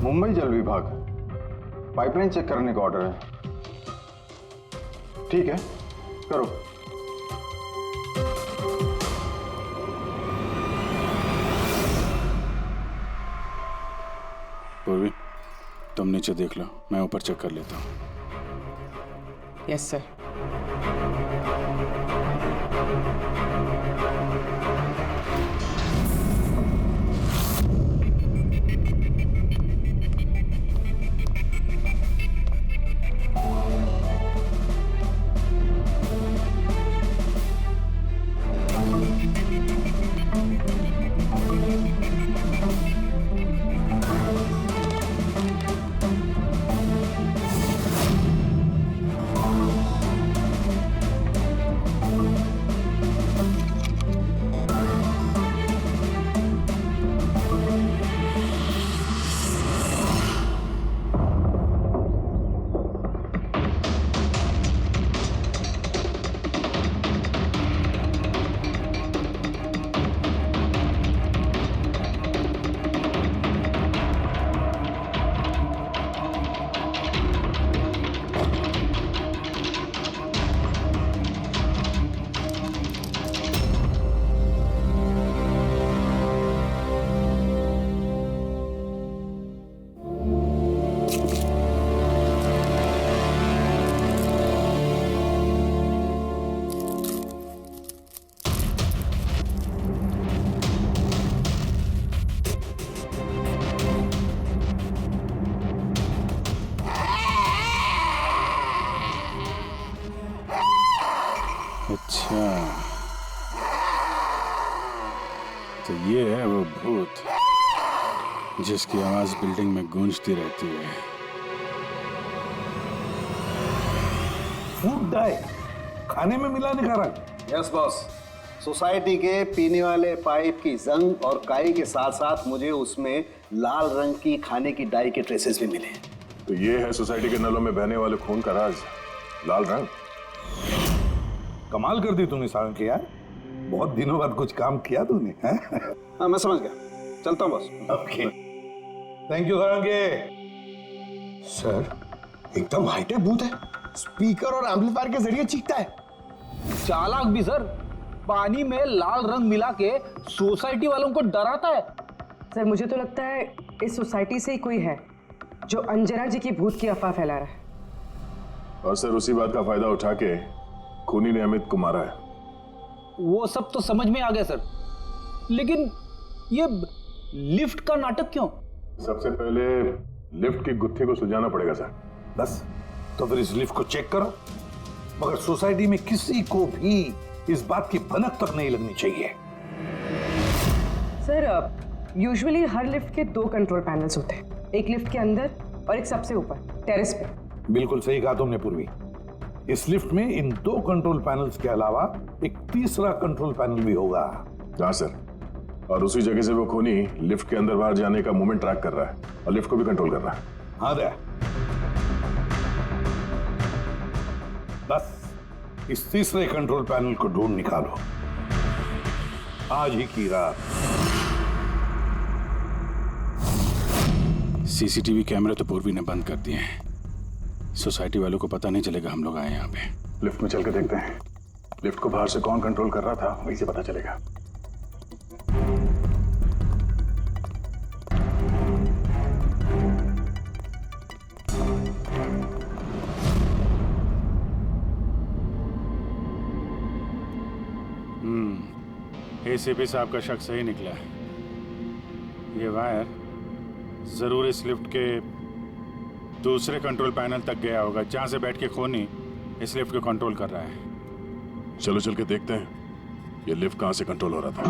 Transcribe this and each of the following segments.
मुंबई जल विभाग, pipeline check करने का ऑर्डर है। ठीक है, करो। पूर्वी, तुम नीचे देख लो, मैं ऊपर चेक कर लेता हूँ। Yes sir. अच्छा, तो ये है वो भूत जिसकी आवाज बिल्डिंग में गूंजती रहती है। फूड डाई खाने में मिलाने का रंग। यस बॉस, सोसाइटी के पीने वाले पाइप की जंग और काई के साथ साथ मुझे उसमें लाल रंग की खाने की डाई के ट्रेसेस भी मिले। तो ये है सोसाइटी के नलों में बहने वाले खून का राज, लाल रंग। कमाल कर दी तूने सारंग के यार, बहुत दिनों बाद कुछ काम किया तूने। हाँ मैं समझ गया, चलता हूँ boss. Okay, thank you Sarang के। सर एकदम हाईटेक भूत है, स्पीकर और एम्पलीफायर के जरिए चीखता है। चालाक भी सर, पानी में लाल रंग मिला के सोसाइटी वालों को डराता है। सर मुझे तो लगता है इस सोसाइटी से ही कोई है जो अंजना जी की भूत की अफवाह फैला रहा है। और सर उसी बात का फायदा उठा के खूनी ने अमित को मारा है। वो सब तो समझ में आ गया सर, लेकिन ये लिफ्ट का नाटक क्यों? सबसे पहले लिफ्ट की गुत्थी को सुलझाना पड़ेगा सर। बस तो फिर इस लिफ्ट को चेक करो, मगर सोसाइटी में किसी को भी इस बात की भनक तक नहीं लगनी चाहिए। सर यूजुअली हर लिफ्ट के 2 कंट्रोल पैनल्स होते हैं, एक लिफ्ट के अंदर और एक सबसे ऊपर टेरेस पे। बिल्कुल सही कहा तुमने पूर्वी। इस लिफ्ट में इन 2 कंट्रोल पैनल्स के अलावा एक तीसरा कंट्रोल पैनल भी होगा। हाँ सर, और उसी जगह से वो खूनी लिफ्ट के अंदर बाहर जाने का मूवमेंट ट्रैक कर रहा है और लिफ्ट को भी कंट्रोल कर रहा है। हाँ दे, बस इस तीसरे कंट्रोल पैनल को ढूंढ निकालो आज ही की रात। सीसीटीवी कैमरे तो पूर्वी ने बंद कर दिए हैं, सोसाइटी वालों को पता नहीं चलेगा हम लोग आए यहाँ पे। लिफ्ट में चल के देखते हैं, लिफ्ट को बाहर से कौन कंट्रोल कर रहा था वहीं से पता चलेगा। एसीपी साहब का शक सही निकला है। ये वायर जरूर इस लिफ्ट के दूसरे कंट्रोल पैनल तक गया होगा, जहां से बैठ के खूनी इस लिफ्ट को कंट्रोल कर रहा है। चलो चल के देखते हैं ये लिफ्ट कहां से कंट्रोल हो रहा था।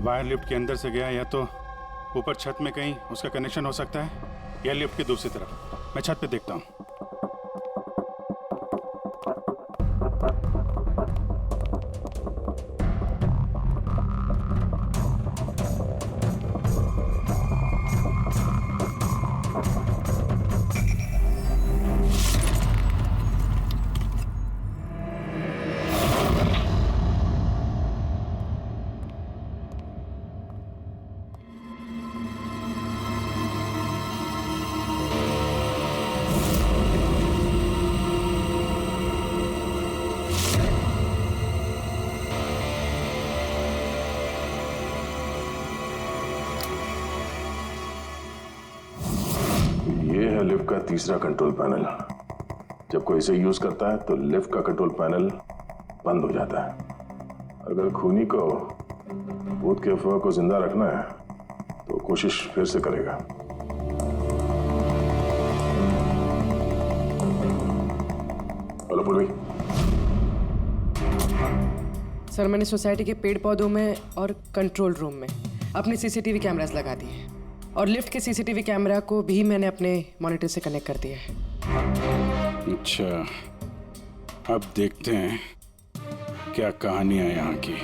वायर लिफ्ट के अंदर से गया या तो ऊपर छत में कहीं उसका कनेक्शन हो सकता है, या लिफ्ट की दूसरी तरफ। मैं छत पे देखता हूँ। ये है लिफ्ट का तीसरा कंट्रोल पैनल। जब कोई इसे यूज करता है तो लिफ्ट का कंट्रोल पैनल बंद हो जाता है। अगर खूनी को भूत के अफवाह को जिंदा रखना है तो कोशिश फिर से करेगा। हेलो पूर्वी। सर, मैंने सोसाइटी के पेड़ पौधों में और कंट्रोल रूम में अपने सीसीटीवी कैमरास लगा दिए और लिफ्ट के सीसीटीवी कैमरा को भी मैंने अपने मॉनिटर से कनेक्ट कर दिया है। अच्छा, अब देखते हैं क्या कहानी है यहाँ की।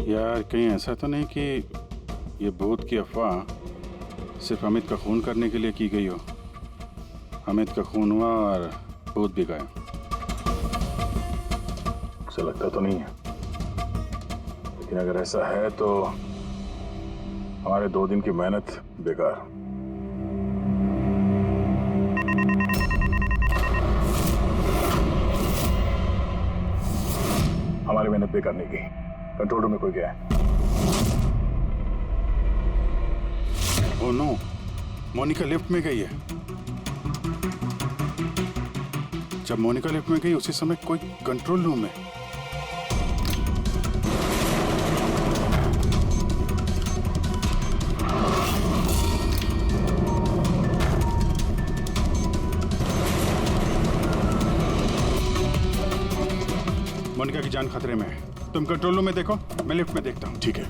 यार, कहीं ऐसा तो नहीं कि ये भूत की अफवाह सिर्फ अमित का खून करने के लिए की गई हो। अमित का खून हुआ और भूत भी गए। ऐसा लगता तो नहीं है, लेकिन अगर ऐसा है तो हमारे 2 दिन की मेहनत बेकार। हमारी मेहनत बेकार नहीं की। कंट्रोल रूम में कोई गया है? ओह नो, मोनिका लिफ्ट में गई है। जब मोनिका लिफ्ट में गई उसी समय कोई कंट्रोल रूम में। मोनिका की जान खतरे में है। तुम कंट्रोल रूम में देखो, मैं लिफ्ट में देखता हूँ। ठीक है।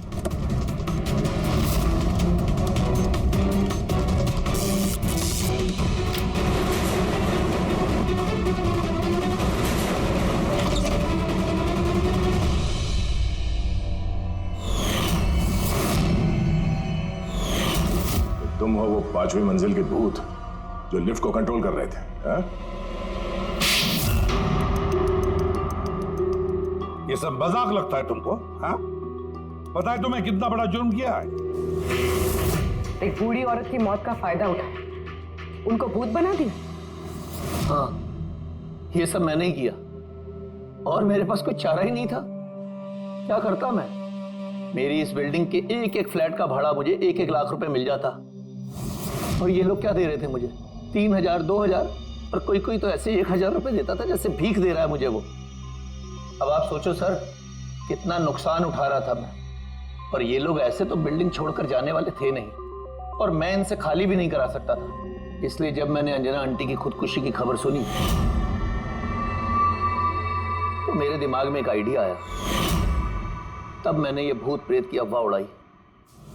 तुम हो वो 5वीं मंजिल के भूत जो लिफ्ट को कंट्रोल कर रहे थे, हाँ? ये सब मजाक लगता है तुमको? हाँ? पता है तुम्हें कितना बड़ा जुर्म किया है? एक बूढ़ी औरत की मौत का फायदा उठाया, उनको भूत बना दिया। हाँ, ये सब मैंने ही किया और मेरे पास कोई चारा ही नहीं था। क्या करता मैं? मेरी इस बिल्डिंग के एक एक फ्लैट का भाड़ा मुझे 1-1 लाख रुपए मिल जाता और ये लोग क्या दे रहे थे मुझे? 3,000, 2,000 और कोई कोई तो ऐसे 1,000 रुपए देता था जैसे भीख दे रहा है मुझे वो। अब आप सोचो सर, कितना नुकसान उठा रहा था मैं। और ये लोग ऐसे तो बिल्डिंग छोड़कर जाने वाले थे नहीं और मैं इनसे खाली भी नहीं करा सकता था। इसलिए जब मैंने अंजना आंटी की खुदकुशी की खबर सुनी तो मेरे दिमाग में एक आइडिया आया। तब मैंने ये भूत प्रेत की अफवाह उड़ाई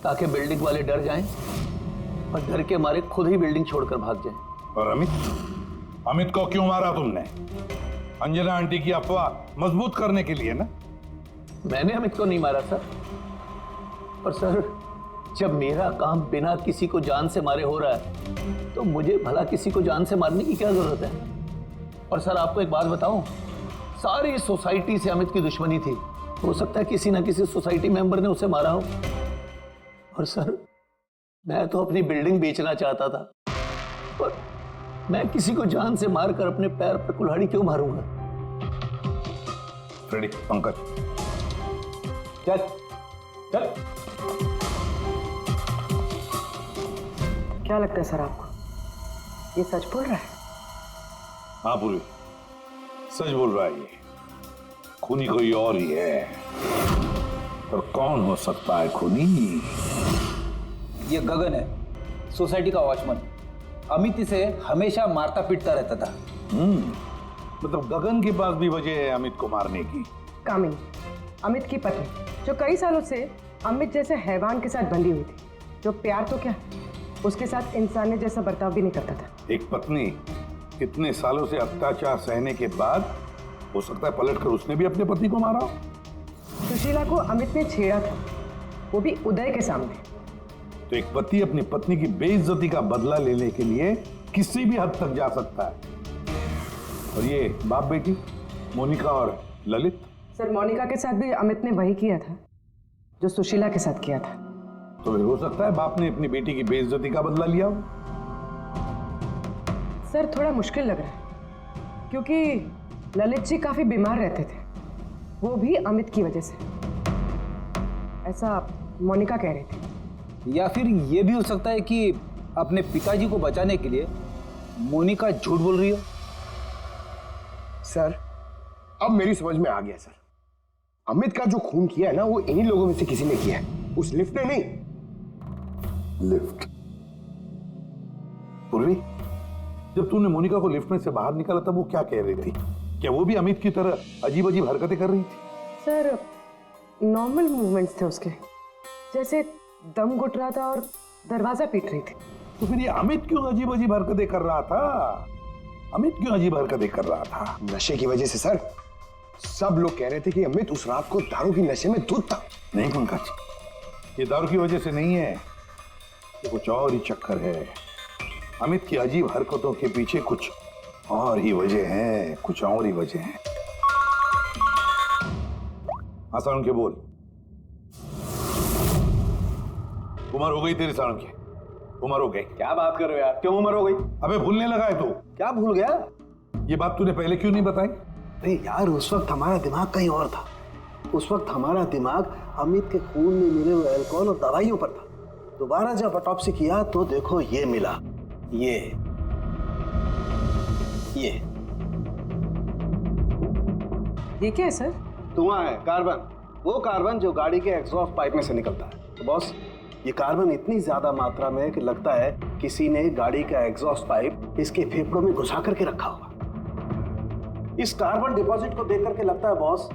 ताकि बिल्डिंग वाले डर जाएं और डर के मारे खुद ही बिल्डिंग छोड़कर भाग जाएं। और अमित को क्यों मारा तुमने? अंजना आंटी की अफवाह मजबूत करने के लिए ना? मैंने अमित को नहीं मारा सर। पर सर, जब मेरा काम बिना किसी को जान से मारे हो रहा है तो मुझे भला किसी को जान से मारने की क्या जरूरत है? और सर आपको एक बात बताऊं, सारी सोसाइटी से अमित की दुश्मनी थी। हो सकता है किसी ना किसी सोसाइटी मेंबर ने उसे मारा हो। और सर मैं तो अपनी बिल्डिंग बेचना चाहता था, पर मैं किसी को जान से मारकर अपने पैर पर कुल्हाड़ी क्यों मारूंगा? फ्रेडी, पंकज, चल चल। क्या लगता है सर आपको, ये सच बोल रहा है? हाँ पूरी, सच बोल रहा है। ये खूनी कोई और ही है, पर कौन हो सकता है खूनी? ये गगन है, सोसाइटी का वॉचमैन। अमित इसे हमेशा मारता पीटता रहता था। मतलब गगन के पास भी वजह है अमित को मारने की। कामिनी, अमित की पत्नी, जो कई सालों से अमित जैसे हैवान के साथ बंधी हुई थी, जो प्यार तो क्या उसके साथ इंसानियत जैसा बर्ताव भी नहीं करता था। एक पत्नी इतने सालों से अत्याचार सहने के बाद हो सकता है पलटकर उसने भी अपने पति को मारा हो। सुशीला को अमित ने छेड़ा था, वो भी उदय के सामने। तो एक पति अपनी पत्नी की बेइज्जती का बदला लेने के लिए किसी भी हद तक जा सकता है। और ये बाप बेटी मोनिका और ललित। सर मोनिका के साथ भी अमित ने वही किया था जो सुशीला के साथ किया था। तो फिर हो सकता है बाप ने अपनी बेटी की बेइज्जती का बदला लिया हो। सर थोड़ा मुश्किल लग रहा है, क्योंकि ललित जी काफी बीमार रहते थे, वो भी अमित की वजह से, ऐसा मोनिका कह रही थी। या फिर ये भी हो सकता है कि अपने पिताजी को बचाने के लिए मोनिका झूठ बोल रही हो। सर अब मेरी समझ में आ गया सर, अमित का जो खून किया है ना, वो इन्हीं लोगों में से किसी ने किया है, उस लिफ्ट ने नहीं। लिफ्ट? पूर्वी, जब तूने मोनिका को लिफ्ट में से बाहर निकाला तब वो क्या कह रही थी? क्या वो भी अमित की तरह अजीब अजीब हरकतें कर रही थी? सर नॉर्मल मूवमेंट्स थे उसके, जैसे दम घुट रहा था और दरवाजा पीट रही थी। तो फिर ये अमित क्यों अजीब अजीब हरकतें कर रहा था? अमित क्यों अजीब हरकतें कर रहा था? नशे की वजह से सर। सब लोग कह रहे थे कि अमित उस रात को दारू की नशे में धुत था। नहीं पंकज, ये दारू की वजह से नहीं है, ये कुछ और ही चक्कर है। अमित की अजीब हरकतों के पीछे कुछ और ही वजह है, कुछ और ही वजह है। हाँ सारुण के बोल। उम्र हो गई तेरी सारुण की, उम्र हो गई। क्या बात कर रहे हो यार, क्यों उम्र हो गई? अबे भूलने लगा है तू? क्या भूल गया? ये बात तूने पहले क्यों नहीं बताई? अरे यार उस वक्त हमारा दिमाग कहीं और था। उस वक्त हमारा दिमाग अमित के खून में मिले हुए अल्कोहल और दवाइयों पर था। दोबारा जब ऑटोप्सी किया तो देखो ये मिला, ये क्या है सर? धुआं है, कार्बन। वो कार्बन जो गाड़ी के एग्जॉस्ट पाइप में से निकलता है। तो बॉस ये कार्बन इतनी ज्यादा मात्रा में कि लगता है किसी ने गाड़ी का एग्जॉस्ट पाइप इसके फेफड़ों में घुसा करके रखा हुआ। इस कार्बन डिपॉजिट को देख करके लगता है बॉस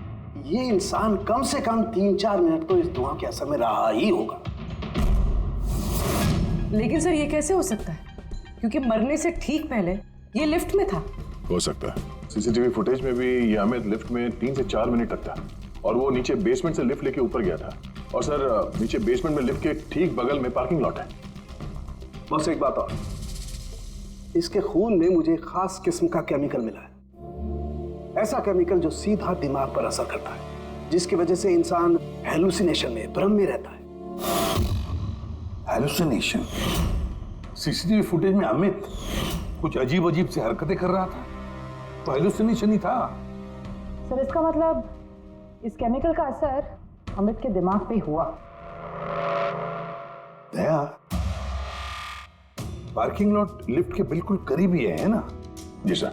ये इंसान कम से कम 3-4 मिनट तो इस धुआं के असर में रहा ही होगा। लेकिन सर ये कैसे हो सकता है, क्योंकि मरने से ठीक पहले ये लिफ्ट में था। हो सकता है। सीसीटीवी फुटेज में भी ये अमित लिफ्ट में 3 से 4 मिनट तक था और वो नीचे बेसमेंट से लिफ्ट लेके ऊपर गया था। और सर नीचे बेसमेंट में लिफ्ट के ठीक बगल में पार्किंग लॉट है। बस एक बात और, इसके खून में मुझे खास किस्म का केमिकल मिला है। ऐसा केमिकल जो सीधा दिमाग पर असर करता है, जिसकी वजह से इंसान हेलुसिनेशन में, भ्रम में रहता है। हेलुसिनेशन? सीसीटीवी फुटेज में अमित कुछ अजीब अजीब सी हरकतें कर रहा था, तो हेलुसिनेशन ही था। सर इसका मतलब इस केमिकल का असर अमित के दिमाग पे हुआ। दया, पार्किंग लॉट लिफ्ट के बिल्कुल करीब ही है ना? जी सर।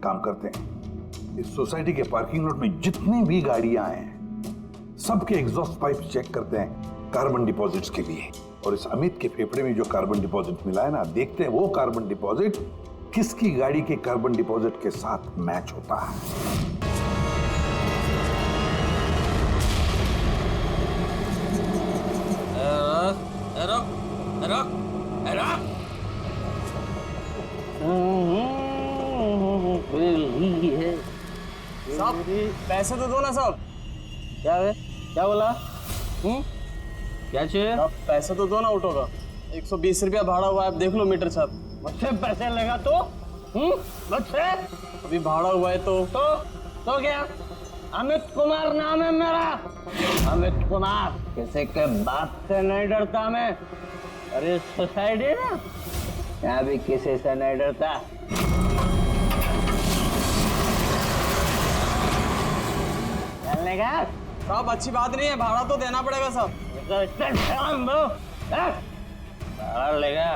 काम करते हैं, इस सोसाइटी के पार्किंग लॉट में जितनी भी गाड़ियां हैं सबके एग्जॉस्ट पाइप चेक करते हैं कार्बन डिपॉजिट्स के लिए। और इस अमित के फेफड़े में जो कार्बन डिपॉजिट मिला है ना, देखते हैं वो कार्बन डिपॉजिट किसकी गाड़ी के कार्बन डिपॉजिट के साथ मैच होता है। साहब पैसे तो दो ना साहब। क्या है? क्या बोला? क्या चाहिए? आप पैसे तो दो ना ऑटो का। 120 रुपया भाड़ा हुआ है, आप देख लो मीटर साहब। मुझसे पैसे लेगा तो मुझसे अभी भाड़ा हुआ है तो क्या? अमित कुमार नाम है मेरा, अमित कुमार। किसी के बात से नहीं डरता मैं। अरे सोसाइटी ना, यहाँ भी किसी से नहीं डरता। चलने का साहब अच्छी बात नहीं है, भाड़ा तो देना पड़ेगा साहब। भाड़ा लेगा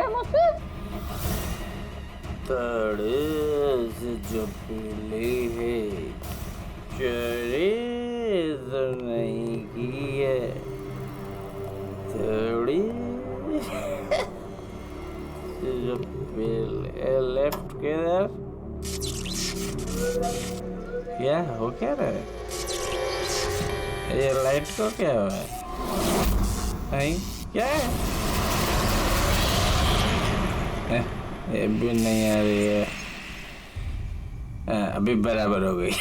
मुझसे? जो पीली है चोरी तो नहीं की है थोड़ी जो पीले लेफ्ट किधर क्या हो क्या रहा है? ये लाइट को क्या हुआ है? नहीं क्या है? ये भी नहीं आ रही है। अभी बराबर हो गई।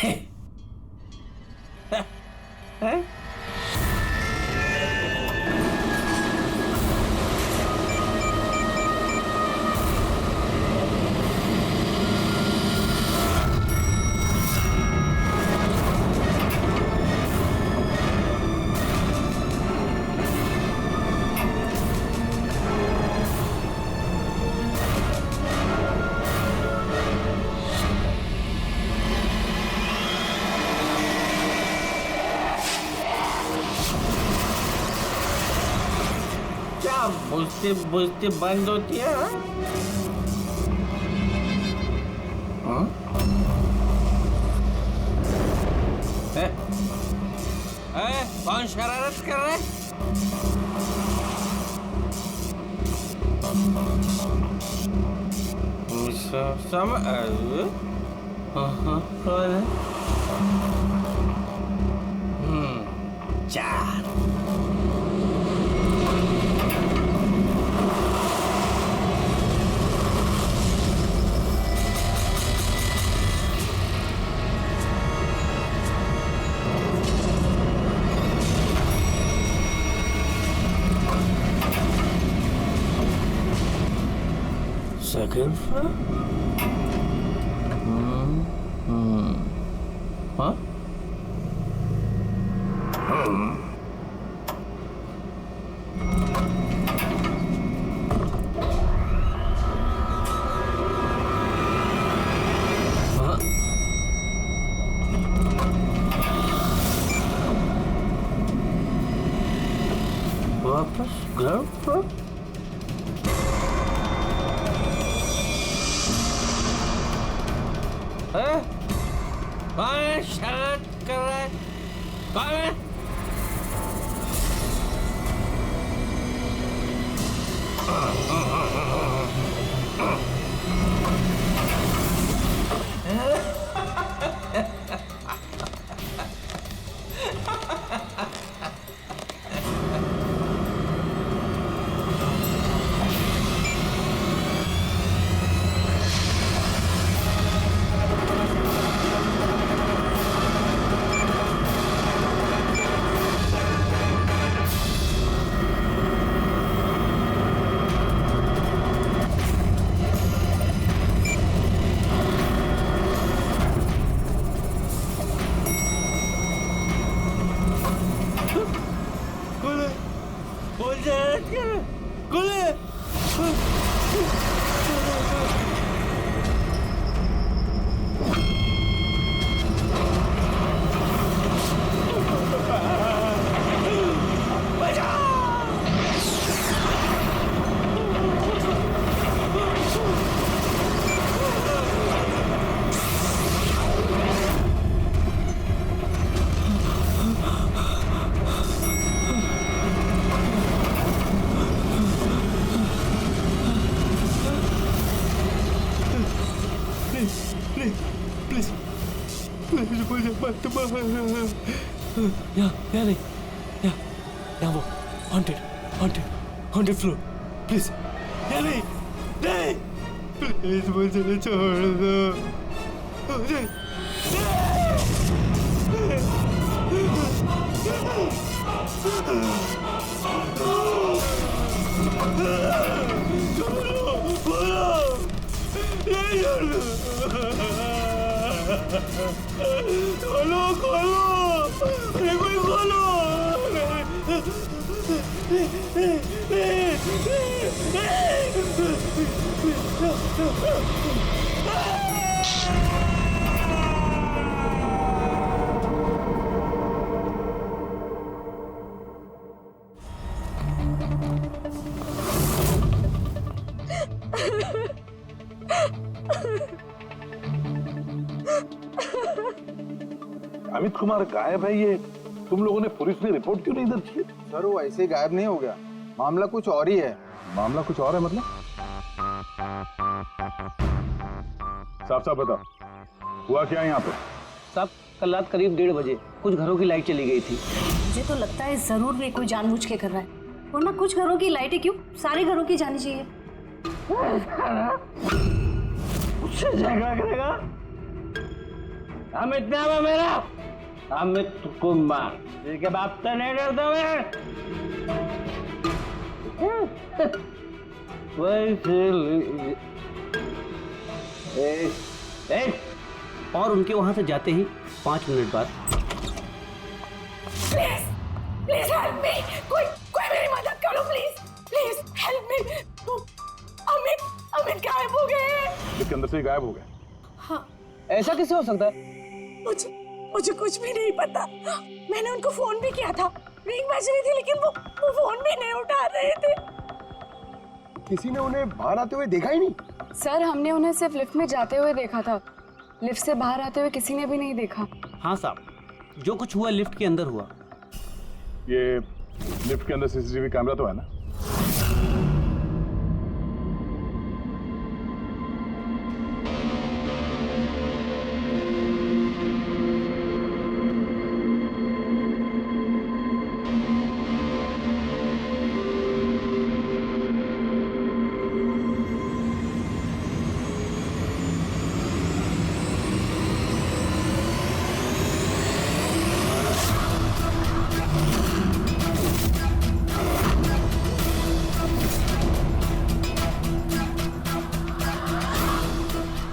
बुझती बंद होती है। कौन शरारत कर रहा है? कौन है? चार second floor? Huh? वापस ग्राउंड फ्लोर? कौन है शरारत कर रहा है? कौन है? वो haunted floor, please. नहीं, प्लीज मुझे छोड़ दो, मुझे नहीं छोड़ दूँ। खोलो खोलो, अरे कोई खोलो। अमित कुमार गायब है, ये तुम लोगों ने पुलिस में रिपोर्ट क्यों नहीं दर्ज की? सर वो ऐसे ही गायब नहीं हो गया, मामला कुछ और ही है। मामला कुछ और है मतलब? साफ साफ बताओ, हुआ क्या यहाँ पे? साहब कल रात करीब 1:30 बजे कुछ घरों की लाइट चली गई थी। मुझे तो लगता है जरूर वे कोई जानबूझ के कर रहा है, वरना कुछ घरों की लाइटें क्यों, सारे घरों की जानी चाहिए। उससे झगड़ा करेगा? अमित नाम है मेरा, अमित कुमार। इसके बाप से नहीं डरता मैं। और उनके वहां से जाते ही 5 मिनट बाद प्लीज प्लीज हेल्प मी, कोई मेरी मदद करो please, please help me. Amit गायब हो गए। इसके अंदर से ही गायब हो गए? हाँ। ऐसा कैसे हो सकता है? मुझे कुछ भी नहीं पता। मैंने उनको फोन भी किया था, रिंग बज रही थी, लेकिन वो फोन भी नहीं उठा रहे थे। किसी ने उन्हें बाहर आते हुए देखा ही नहीं? सर हमने उन्हें सिर्फ लिफ्ट में जाते हुए देखा था, लिफ्ट से बाहर आते हुए किसी ने भी नहीं देखा। हाँ साहब, जो कुछ हुआ लिफ्ट के अंदर हुआ। ये लिफ्ट के अंदर सीसीटीवी कैमरा तो है ना?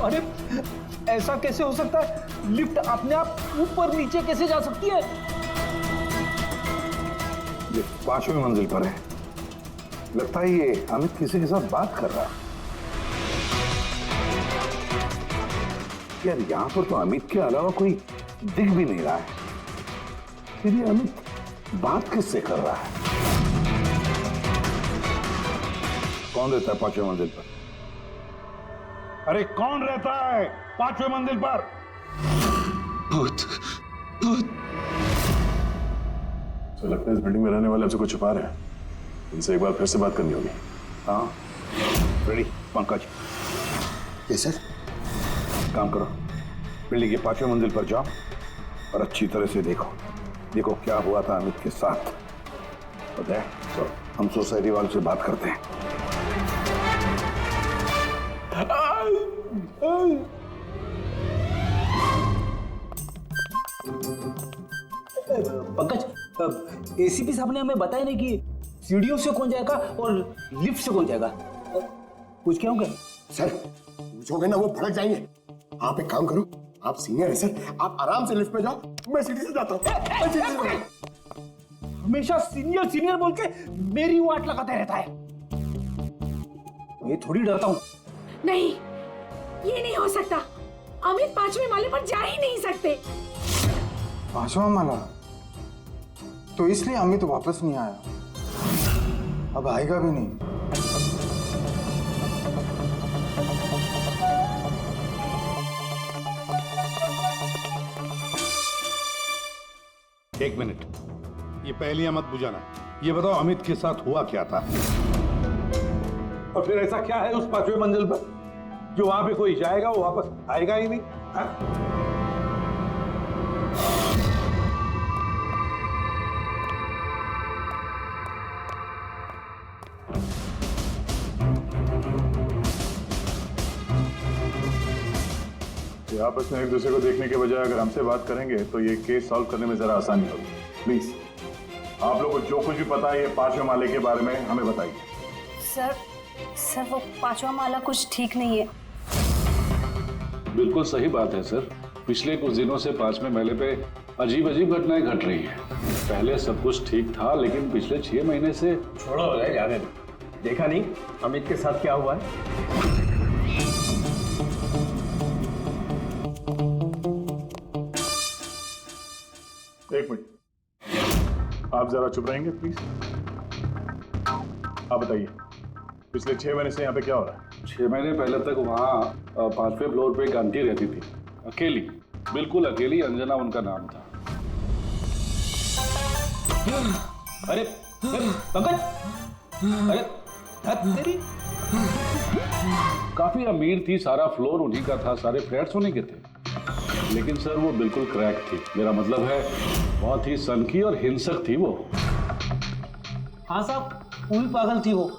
अरे ऐसा कैसे हो सकता है? लिफ्ट अपने आप ऊपर नीचे कैसे जा सकती है? ये 5वीं मंजिल पर है, लगता है ये अमित किसी के साथ बात कर रहा है। यार यहाँ पर तो अमित के अलावा कोई दिख भी नहीं रहा है, फिर ये अमित बात किससे कर रहा है? कौन रहता है 5वीं मंजिल पर? अरे कौन रहता है 5वीं मंजिल पर? भूत। तो लगता है इस बिल्डिंग में रहने वाले हमसे कुछ छुपा रहे हैं। इनसे एक बार फिर से बात करनी होगी। हाँ रेडी पंकज। Yes sir. काम करो, बिल्डिंग के 5वीं मंजिल पर जाओ और अच्छी तरह से देखो क्या हुआ था अमित के साथ। पता है तो हम सोसाइटी वालों से बात करते हैं। पंकज, एसीपी साहब ने हमें बताया नहीं कि सीढ़ियों से कौन जाएगा और लिफ्ट से कौन जाएगा। कुछ क्या होगा? सर पूछोगे ना वो भड़क जाएंगे। आप एक काम करो, आप सीनियर है सर, आप आराम से लिफ्ट में जाओ, मैं सीढ़ी से जाता हूँ। हमेशा सीनियर सीनियर बोल के मेरी वाट लगाता रहता है। मैं थोड़ी डरता हूँ। नहीं, ये नहीं हो सकता। अमित 5वें माले पर जा ही नहीं सकते। 5वां माला? तो इसलिए अमित वापस नहीं आया, अब आएगा भी नहीं। एक मिनट, ये पहेलियां मत बुझाना। ये बताओ अमित के साथ हुआ क्या था? और फिर ऐसा क्या है उस 5वीं मंजिल पर जो वहां पे कोई जाएगा वो वापस आएगा ही नहीं? हाँ? आपस में एक दूसरे को देखने के बजाय अगर हमसे बात करेंगे तो ये केस सॉल्व करने में जरा आसानी होगी। प्लीज आप लोगों को जो कुछ भी पता है ये 5वें माले के बारे में हमें बताइए। सर वो 5वां माला कुछ ठीक नहीं है। बिल्कुल सही बात है सर। पिछले कुछ दिनों से 5वें महले पे अजीब अजीब घटनाएं घट रही हैं। पहले सब कुछ ठीक था, लेकिन पिछले 6 महीने से छोड़ो रहे जाने दो। देखा नहीं अमित के साथ क्या हुआ है? एक मिनट, आप जरा चुप रहेंगे प्लीज। आप बताइए, पिछले 6 महीने से यहाँ पे क्या हो रहा है? 6 महीने पहले तक वहाँ 5वें फ्लोर पे एक आंटी रहती थी, अकेली, बिल्कुल अकेली। अंजना उनका नाम था। अरे पंकज, अरे तेरी काफी अमीर थी, सारा फ्लोर उन्हीं का था, सारे फ्लैट्स उन्हीं के थे। लेकिन सर वो बिल्कुल क्रैक थी। मेरा मतलब है बहुत ही सनकी और हिंसक थी वो। हाँ साहब, पूरी पागल थी वो।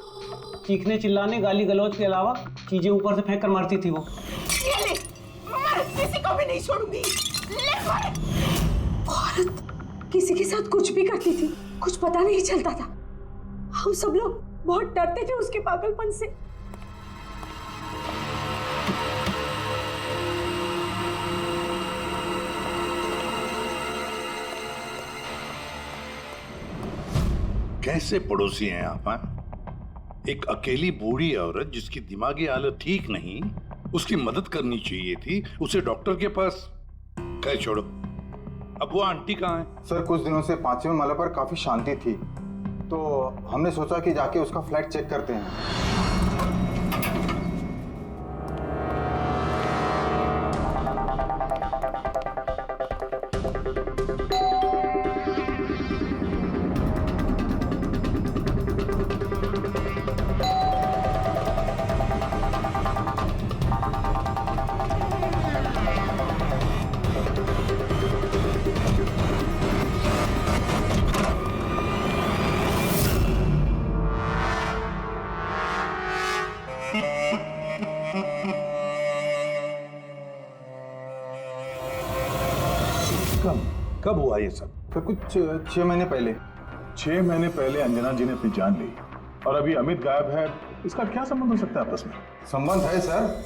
चीखने चिल्लाने गाली गलौज के अलावा चीजें ऊपर से फेंक कर मारती थी वो। ये ले, मैं किसी को भी नहीं छोड़ूंगी। ले मार। औरत किसी के साथ कुछ भी करती थी, कुछ पता नहीं चलता था। हम सब लोग बहुत डरते थे उसके पागलपन से। कैसे पड़ोसी हैं आप? हाँ? एक अकेली बूढ़ी औरत जिसकी दिमागी हालत ठीक नहीं, उसकी मदद करनी चाहिए थी, उसे डॉक्टर के पास। खैर छोड़ो, अब वो आंटी कहाँ है? सर कुछ दिनों से 5वें माले पर काफी शांति थी, तो हमने सोचा कि जाके उसका फ्लैट चेक करते हैं। कब हुआ ये सब? फिर कुछ 6 महीने पहले। 6 महीने पहले अंजना जी ने अपनी जान ली, और अभी अमित गायब है। इसका क्या संबंध हो सकता है आपस में? संबंध है सर।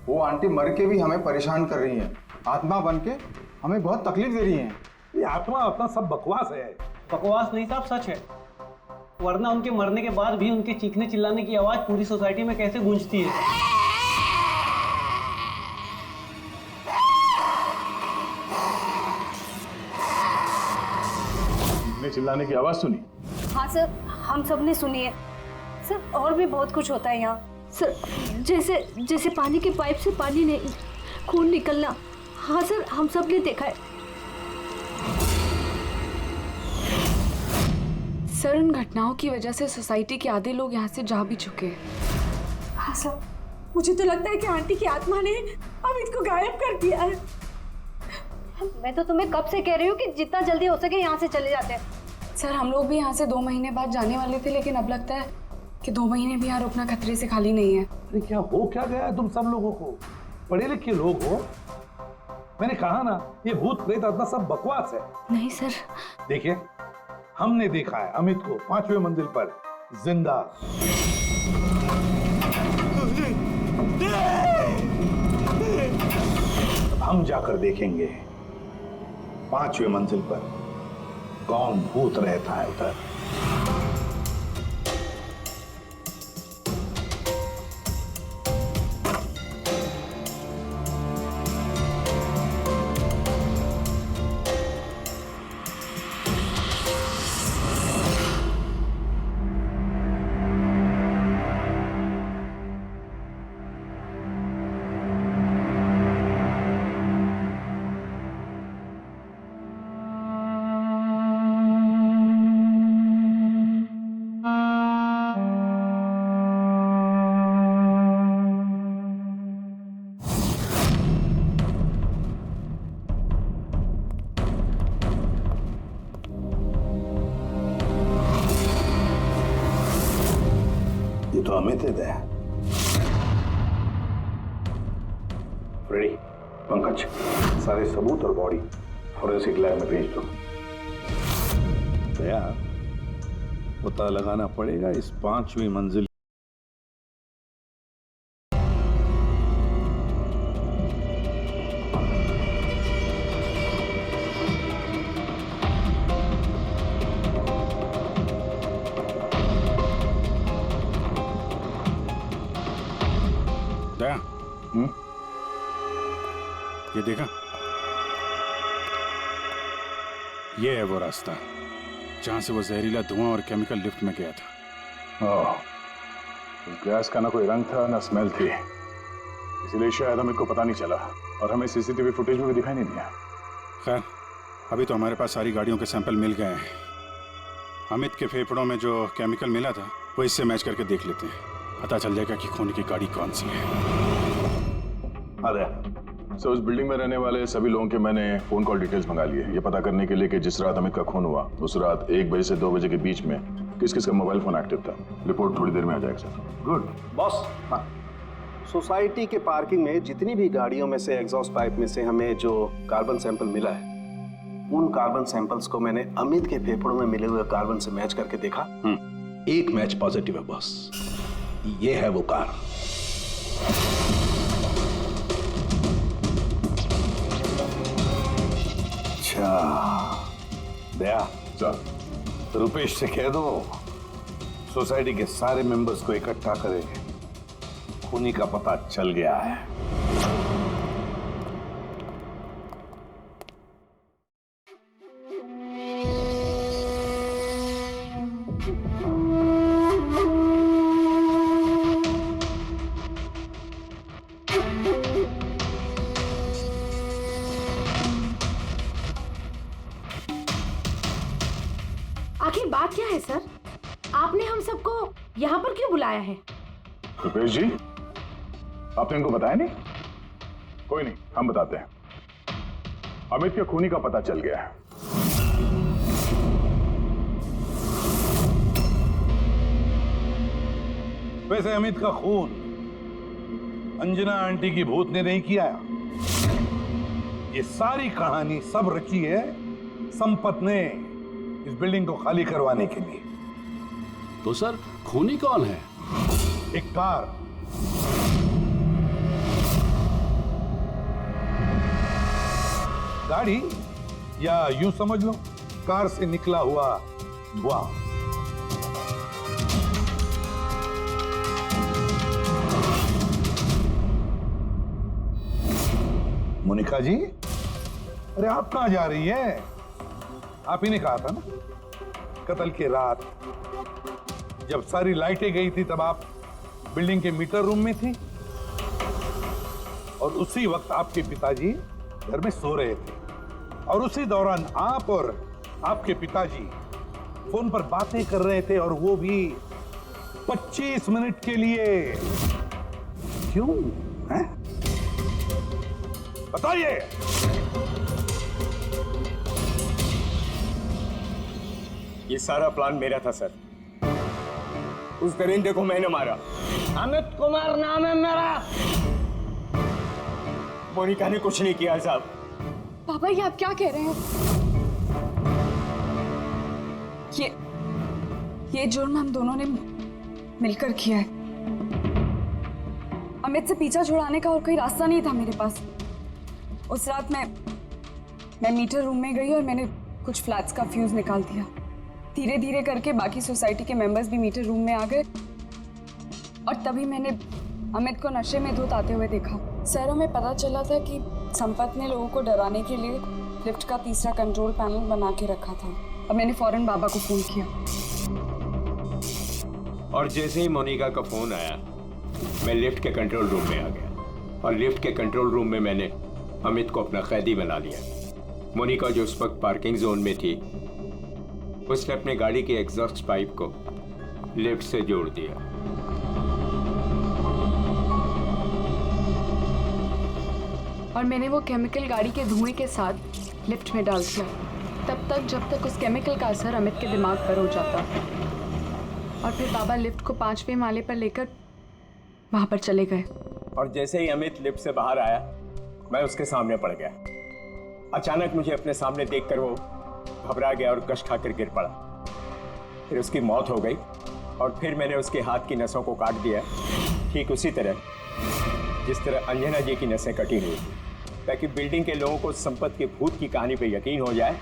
वो आंटी मर के भी हमें परेशान कर रही है, आत्मा बन के हमें बहुत तकलीफ दे रही है। ये आत्मा अपना सब बकवास है। बकवास नहीं साहब, सच है। वरना उनके मरने के बाद भी उनके चीखने चिल्लाने की आवाज पूरी सोसाइटी में कैसे गूंजती है। चिल्लाने की आवाज सुनी? हाँ सर, हम सब ने सुनी है सर। और भी बहुत कुछ होता है यहाँ सर, जैसे जैसे पानी के पाइप से पानी नहीं, खून निकलना। हाँ सर, हम सब ने देखा है सर। उन घटनाओं की वजह से सोसाइटी के आधे लोग यहाँ से जा भी चुके हैं। हाँ सर, मुझे तो लगता है कि आंटी की आत्मा ने अमित को गायब कर दिया है। मैं तो तुम्हें कब से कह रही हूँ कि जितना जल्दी हो सके यहाँ से चले जाते हैं। सर हम लोग भी यहाँ से 2 महीने बाद जाने वाले थे, लेकिन अब लगता है कि 2 महीने भी यहाँ रुकना खतरे से खाली नहीं है। अरे क्या हो क्या गया है तुम सब लोगों को? पढ़े लिखे लोग हो। मैंने कहा ना, ये भूत प्रेत आत्मा सब बकवास है। नहीं सर। देखिए, हमने देखा है अमित को 5वें मंजिल पर जिंदा। अब हम जाकर देखेंगे 5वें मंजिल पर कौन भूत रहता है उधर। तो अमित है। रेडी पंकज, सारे सबूत और बॉडी फोरेंसिक लैब में भेज दो। दया, पता लगाना पड़ेगा इस 5वीं मंजिल दया, ये देखा, ये है वो रास्ता जहां से वो जहरीला धुआं और केमिकल लिफ्ट में गया था। उस गैस का ना कोई रंग था ना स्मेल थी, इसलिए शायद हमें को पता नहीं चला और हमें सीसीटीवी फुटेज में भी दिखाई नहीं दिया। खैर, अभी तो हमारे पास सारी गाड़ियों के सैंपल मिल गए हैं। अमित के फेफड़ों में जो केमिकल मिला था वो इससे मैच करके देख लेते हैं, पता चल जाएगा कि खून की गाड़ी कौन सी है। अरे सो उस बिल्डिंग में रहने वाले सभी लोगों के मैंने फोन कॉल डिटेल्स मंगा लिए, ये पता करने के लिए कि जिस रात अमित का खून हुआ उस रात 1 बजे से 2 बजे के बीच में किस किस का मोबाइल फोन एक्टिव था। रिपोर्ट थोड़ी देर में आ जाएगा सर। Good boss. हाँ, सोसाइटी के पार्किंग में जितनी भी गाड़ियों में से एग्जॉस्ट पाइप में से हमें जो कार्बन सैंपल मिला है, उन कार्बन सैंपल्स को मैंने अमित के फेफड़ों में मिले हुए कार्बन से मैच करके देखा। एक मैच पॉजिटिव है बॉस, ये है वो कार। अच्छा दया सर, रुपेश से कह दो सोसाइटी के सारे मेंबर्स को इकट्ठा करें, खूनी का पता चल गया है। आखिर बात क्या है सर? आपने हम सबको यहाँ पर क्यों बुलाया है? रुपेश जी, आपने इनको बताया नहीं? कोई नहीं, हम बताते हैं। अमित के खूनी का पता चल गया है। वैसे अमित का खून अंजना आंटी की भूत ने नहीं किया। ये सारी कहानी सब रची है संपत ने इस बिल्डिंग को खाली करवाने के लिए। तो सर खूनी कौन है? एक कार, गाड़ी, या यूं समझ लो कार से निकला हुआ धुआं। मोनिका जी, अरे आप कहां जा रही है? आप ही ने कहा था ना कत्ल की रात जब सारी लाइटें गई थी तब आप बिल्डिंग के मीटर रूम में थी और उसी वक्त आपके पिताजी घर में सो रहे थे और उसी दौरान आप और आपके पिताजी फोन पर बातें कर रहे थे और वो भी 25 मिनट के लिए। क्यों है? बताइए। ये सारा प्लान मेरा था सर। उस दरिंदे को मैंने मारा। अमित कुमार नाम है मेरा। मोनिका ने कुछ नहीं किया साहब। पापा ये आप क्या कह रहे हैं? ये जुर्म हम दोनों ने मिलकर किया है। अमित से पीछा छुड़ाने का और कोई रास्ता नहीं था मेरे पास। उस रात मैं मीटर रूम में गई और मैंने कुछ फ्लैट्स का फ्यूज निकाल दिया। धीरे धीरे करके बाकी सोसाइटी के मेंबर्स भी मीटर रूम में आ गए और तभी मैंने अमित को नशे में धुत आते हुए देखा। सर, हमें पता चला था कि संपत ने लोगों को डराने के लिए लिफ्ट का तीसरा कंट्रोल पैनल बना के रखा था और मैंने फौरन बाबा को फोन किया। और जैसे ही मोनिका का फोन आया मैं लिफ्ट के कंट्रोल रूम में आ गया और लिफ्ट के कंट्रोल रूम में मैंने अमित को अपना कैदी बना लिया। मोनिका जो उस वक्त पार्किंग जोन में थी उसने अपने गाड़ी के एग्जॉस्ट पाइप को लिफ्ट से जोड़ दिया। और मैंने वो केमिकल गाड़ी के धुएं के साथ लिफ्ट में डाल दिया तब तक जब तक उस केमिकल का असर अमित के दिमाग पर हो जाता। और फिर बाबा लिफ्ट को 5वें माले पर लेकर वहां पर चले गए। और जैसे ही अमित लिफ्ट से बाहर आया मैं उसके सामने पड़ गया। अचानक मुझे अपने सामने देखकर वो घबरा गया और कश खाकर गिर पड़ा। फिर उसकी मौत हो गई और फिर मैंने उसके हाथ की नसों को काट दिया, ठीक उसी तरह जिस तरह अंजना जी की नसें कटी हुई थी, ताकि बिल्डिंग के लोगों को संपत के भूत की कहानी पे यकीन हो जाए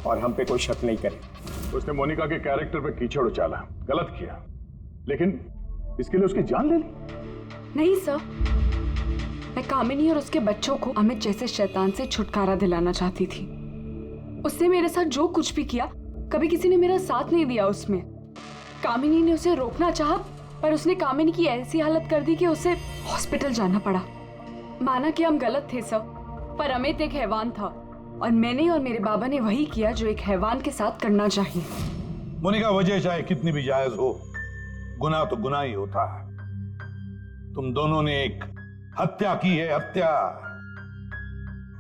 और हम पे कोई शक नहीं करे। उसने मोनिका के कैरेक्टर पे कीचड़ उछाला, गलत किया, लेकिन इसके लिए उसकी जान ले ली। नहीं सर, मैं कामिनी और उसके बच्चों को अमित जैसे शैतान से छुटकारा दिलाना चाहती थी। उसने मेरे साथ जो कुछ भी किया, कभी किसी ने मेरा साथ नहीं दिया उसमें। कामिनी ने उसे रोकना चाहा, पर उसने कामिनी की ऐसी हालत कर दी कि उसे हॉस्पिटल जाना पड़ा। माना कि हम गलत थे सर, पर अमित एक हैवान था और मैंने और मेरे बाबा ने वही किया जो एक हैवान के साथ करना चाहिए। मोनिका, वजह चाहे कितनी भी जायज हो, गुनाह तो गुनाह ही होता है। तुम दोनों ने एक हत्या की है, हत्या।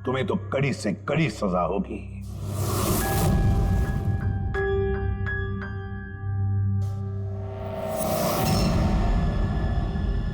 तुम्हें तो कड़ी से कड़ी सजा होगी।